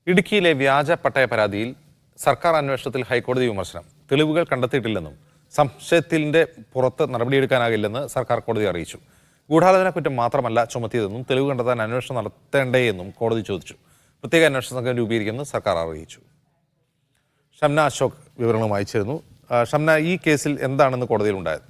ഇടുക്കിയിലെ വ്യാജ പട്ടയ പരാതിയിൽ സർക്കാർ അന്വേഷണത്തിൽ ഹൈക്കോടതി വിമർശനം. തെളിവുകൾ കണ്ടെത്തിയിട്ടില്ലെന്നും സംശയത്തിന്റെ പുറത്ത് നടപടിയെടുക്കാനാകില്ലെന്ന് സർക്കാർ കോടതി അറിയിച്ചു. ഗൂഢാലോചന കുറ്റം മാത്രമല്ല ചുമത്തിയതെന്നും തെളിവ് കണ്ടെത്താൻ അന്വേഷണം നടത്തേണ്ടേയെന്നും കോടതി ചോദിച്ചു. പ്രത്യേക അന്വേഷണ സംഘം രൂപീകരിക്കുമെന്ന് സർക്കാർ അറിയിച്ചു. ഷംന അശോക് വിവരങ്ങളുമായി ചേരുന്നു. ഷംന, ഈ കേസിൽ എന്താണെന്ന് കോടതിയിൽ ഉണ്ടായത്?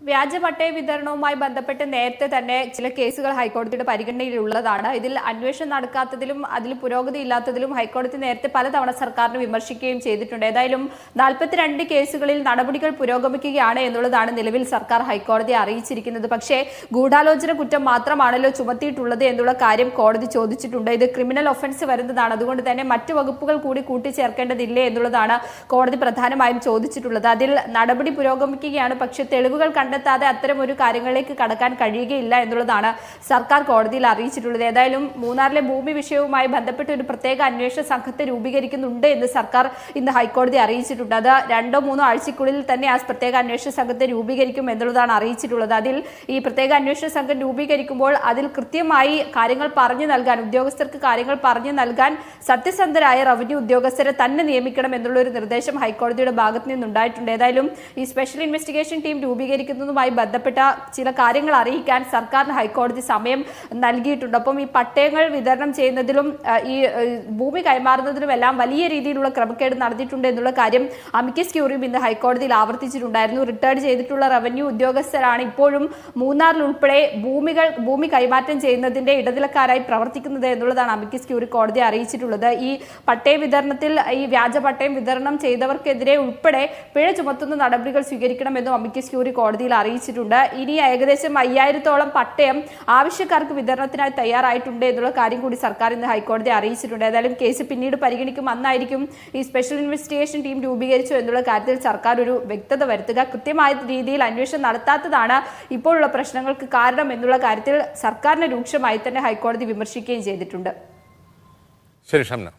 വ്യാജ പട്ടയ വിതരണവുമായി ബന്ധപ്പെട്ട് നേരത്തെ തന്നെ ചില കേസുകൾ ഹൈക്കോടതിയുടെ പരിഗണനയിലുള്ളതാണ്. ഇതിൽ അന്വേഷണം നടക്കാത്തതിലും അതിൽ പുരോഗതി ഇല്ലാത്തതിലും ഹൈക്കോടതി നേരത്തെ പലതവണ സർക്കാരിനെ വിമർശിക്കുകയും ചെയ്തിട്ടുണ്ട്. ഏതായാലും 42 കേസുകളിൽ നടപടികൾ പുരോഗമിക്കുകയാണ് എന്നുള്ളതാണ് നിലവിൽ സർക്കാർ ഹൈക്കോടതിയെ അറിയിച്ചിരിക്കുന്നത്. പക്ഷേ ഗൂഢാലോചന കുറ്റം മാത്രമാണല്ലോ ചുമത്തിയിട്ടുള്ളത് എന്നുള്ള കാര്യം കോടതി ചോദിച്ചിട്ടുണ്ട്. ഇത് ക്രിമിനൽ ഒഫൻസ് വരുന്നതാണ്. അതുകൊണ്ട് തന്നെ മറ്റു വകുപ്പുകൾ കൂടി കൂട്ടിച്ചേർക്കേണ്ടതില്ലേ എന്നുള്ളതാണ് കോടതി പ്രധാനമായും ചോദിച്ചിട്ടുള്ളത്. അതിൽ നടപടി പുരോഗമിക്കുകയാണ്. പക്ഷേ തെളിവുകൾ കണ്ടെത്താതെ അത്തരം ഒരു കാര്യങ്ങളിലേക്ക് കടക്കാൻ കഴിയുകയില്ല എന്നുള്ളതാണ് സർക്കാർ കോടതിയിൽ അറിയിച്ചിട്ടുള്ളത്. ഏതായാലും മൂന്നാറിലെ ഭൂമി വിഷയവുമായി ബന്ധപ്പെട്ട് ഒരു പ്രത്യേക അന്വേഷണ സംഘത്തെ രൂപീകരിക്കുന്നുണ്ട് എന്ന് സർക്കാർ ഇന്ന് ഹൈക്കോടതി അറിയിച്ചിട്ടുണ്ട്. അത് 2-3 ആഴ്ചക്കുള്ളിൽ തന്നെ ആ പ്രത്യേക അന്വേഷണ സംഘത്തെ രൂപീകരിക്കും എന്നുള്ളതാണ് അറിയിച്ചിട്ടുള്ളത്. അതിൽ ഈ പ്രത്യേക അന്വേഷണ സംഘം രൂപീകരിക്കുമ്പോൾ അതിൽ കൃത്യമായി കാര്യങ്ങൾ പറഞ്ഞു നൽകാൻ, ഉദ്യോഗസ്ഥർക്ക് കാര്യങ്ങൾ പറഞ്ഞു നൽകാൻ സത്യസന്ധരായ റവന്യൂ ഉദ്യോഗസ്ഥരെ തന്നെ നിയമിക്കണം എന്നുള്ള ഒരു നിർദ്ദേശം ഹൈക്കോടതിയുടെ ഭാഗത്ത് നിന്നുണ്ടായിട്ടുണ്ട്. ഏതായാലും ഈ സ്പെഷ്യൽ ഇൻവെസ്റ്റിഗേഷൻ ടീം രൂപീകരിക്കുന്ന ുമായി ബന്ധപ്പെട്ട ചില കാര്യങ്ങൾ അറിയിക്കാൻ സർക്കാരിന് ഹൈക്കോടതി സമയം നൽകിയിട്ടുണ്ട്. അപ്പം ഈ പട്ടയങ്ങൾ വിതരണം ചെയ്യുന്നതിലും ഈ ഭൂമി കൈമാറുന്നതിലും എല്ലാം വലിയ രീതിയിലുള്ള ക്രമക്കേട് നടന്നിട്ടുണ്ട് എന്നുള്ള കാര്യം അമിക്കസ് ക്യൂറിയും ഇന്ന് ഹൈക്കോടതിയിൽ ആവർത്തിച്ചിട്ടുണ്ടായിരുന്നു. റിട്ടയർഡ് ചെയ്തിട്ടുള്ള റവന്യൂ ഉദ്യോഗസ്ഥരാണ് ഇപ്പോഴും മൂന്നാറിൽ ഉൾപ്പെടെ ഭൂമി കൈമാറ്റം ചെയ്യുന്നതിന്റെ ഇടനിലക്കാരായി പ്രവർത്തിക്കുന്നത് എന്നുള്ളതാണ് അമിക്കസ് ക്യൂറി കോടതിയെ അറിയിച്ചിട്ടുള്ളത്. ഈ പട്ടയ വിതരണത്തിൽ ഈ വ്യാജ പട്ടയം വിതരണം ചെയ്തവർക്കെതിരെ ഉൾപ്പെടെ പിഴ ചുമത്തുന്ന നടപടികൾ സ്വീകരിക്കണമെന്നും അമിക്കസ് ക്യൂറി കോടതിയിൽ അറിയിച്ചിട്ടുണ്ട്. ഇനി ഏകദേശം 5000-ഓളം പട്ടയം ആവശ്യക്കാർക്ക് വിതരണത്തിനായി തയ്യാറായിട്ടുണ്ട് എന്നുള്ള കാര്യം കൂടി സർക്കാർ ഇന്ന് ഹൈക്കോടതി അറിയിച്ചിട്ടുണ്ട്. ഏതായാലും കേസ് പിന്നീട് പരിഗണിക്കും. അന്നായിരിക്കും ഈ സ്പെഷ്യൽ ഇൻവെസ്റ്റിഗേഷൻ ടീം രൂപീകരിച്ചു എന്നുള്ള കാര്യത്തിൽ സർക്കാർ ഒരു വ്യക്തത വരുത്തുക. കൃത്യമായ രീതിയിൽ അന്വേഷണം നടത്താത്തതാണ് ഇപ്പോഴുള്ള പ്രശ്നങ്ങൾക്ക് കാരണം എന്നുള്ള കാര്യത്തിൽ സർക്കാരിനെ രൂക്ഷമായി തന്നെ ഹൈക്കോടതി വിമർശിക്കുകയും ചെയ്തിട്ടുണ്ട്. ശരി ഷംന.